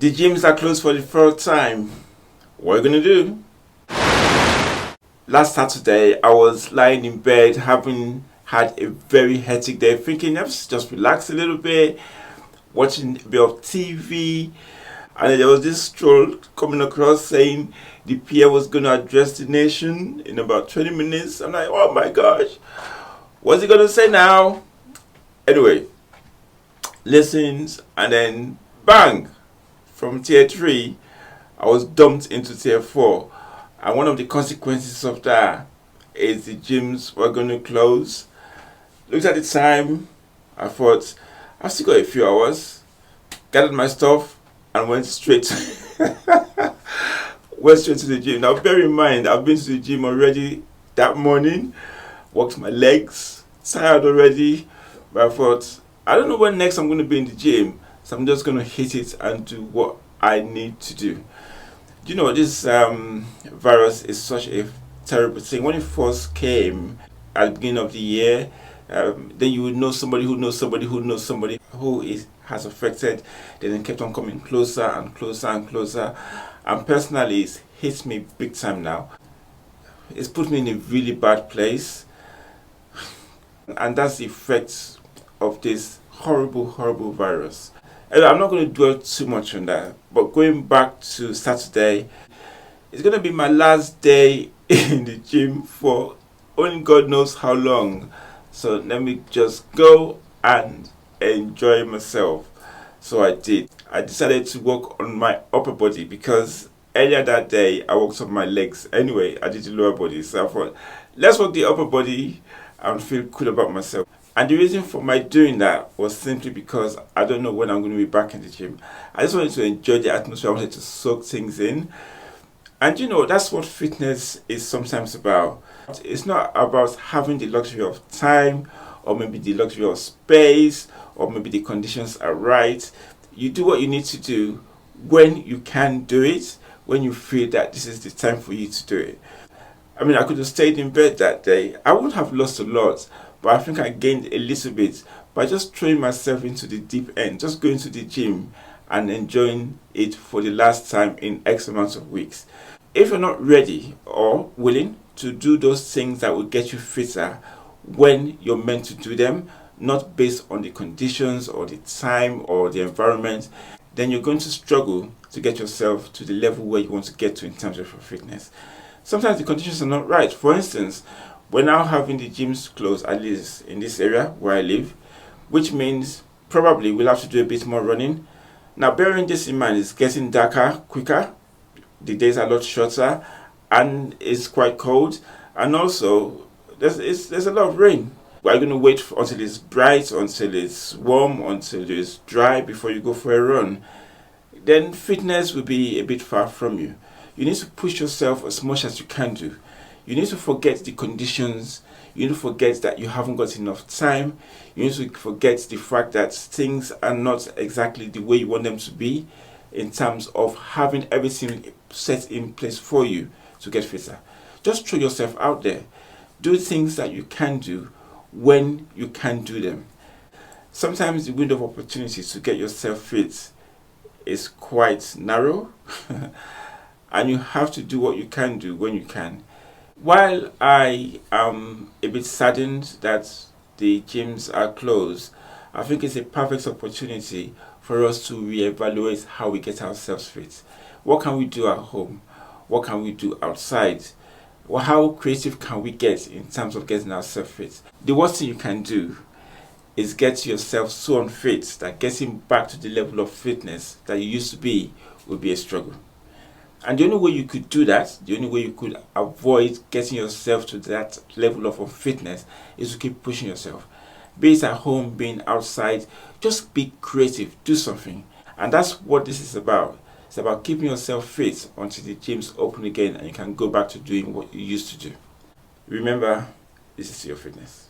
The gyms are closed for the third time. What are you gonna do? Last Saturday, I was lying in bed having had a very hectic day, thinking let's just relax a little bit, watching a bit of TV, and then there was this stroll coming across saying the PA was gonna address the nation in about 20 minutes. I'm like, oh my gosh, what's he gonna say now? Anyway, listens, and then bang! From tier 3, I was dumped into tier 4. And one of the consequences of that is the gyms were going to close. Looked at the time, I thought, I've still got a few hours. Gathered my stuff and went straight to the gym. Now bear in mind, I've been to the gym already that morning, walked my legs, tired already, but I thought, I don't know when next I'm going to be in the gym. So I'm just going to hit it and do what I need to do. You know, this virus is such a terrible thing. When it first came at the beginning of the year, then you would know somebody who knows somebody who knows somebody who has affected. Then it kept on coming closer and closer and closer. And personally, it's hit me big time now. It's put me in a really bad place. And that's the effect of this horrible, horrible virus. I'm not going to dwell too much on that, but going back to Saturday, it's going to be my last day in the gym for only God knows how long. So let me just go and enjoy myself. So I did. I decided to work on my upper body because earlier that day I worked on my legs. Anyway, I did the lower body. So I thought, let's work the upper body and feel good about myself. And the reason for my doing that was simply because I don't know when I'm going to be back in the gym. I just wanted to enjoy the atmosphere. I wanted to soak things in. And you know, that's what fitness is sometimes about. It's not about having the luxury of time or maybe the luxury of space or maybe the conditions are right. You do what you need to do when you can do it, when you feel that this is the time for you to do it. I mean, I could have stayed in bed that day. I would have lost a lot. But I think I gained a little bit by just throwing myself into the deep end, just going to the gym and enjoying it for the last time in X amount of weeks. If you're not ready or willing to do those things that will get you fitter when you're meant to do them, not based on the conditions or the time or the environment, then you're going to struggle to get yourself to the level where you want to get to in terms of your fitness. Sometimes the conditions are not right. For instance, we're now having the gyms closed, at least in this area where I live, which means probably we'll have to do a bit more running. Now, bearing this in mind, it's getting darker quicker, the days are a lot shorter, and it's quite cold, and also there's a lot of rain. We're going to wait until it's bright, until it's warm, until it's dry before you go for a run. Then fitness will be a bit far from you. You need to push yourself as much as you can do. You need to forget the conditions. You need to forget that you haven't got enough time. You need to forget the fact that things are not exactly the way you want them to be in terms of having everything set in place for you to get fitter. Just throw yourself out there. Do things that you can do when you can do them. Sometimes the window of opportunity to get yourself fit is quite narrow and you have to do what you can do when you can. While I am a bit saddened that the gyms are closed, I think it's a perfect opportunity for us to reevaluate how we get ourselves fit. What can we do at home? What can we do outside? Well, how creative can we get in terms of getting ourselves fit? The worst thing you can do is get yourself so unfit that getting back to the level of fitness that you used to be will be a struggle. And the only way you could do that, the only way you could avoid getting yourself to that level of unfitness is to keep pushing yourself. Be it at home, being outside, just be creative, do something. And that's what this is about. It's about keeping yourself fit until the gyms open again and you can go back to doing what you used to do. Remember, this is your fitness.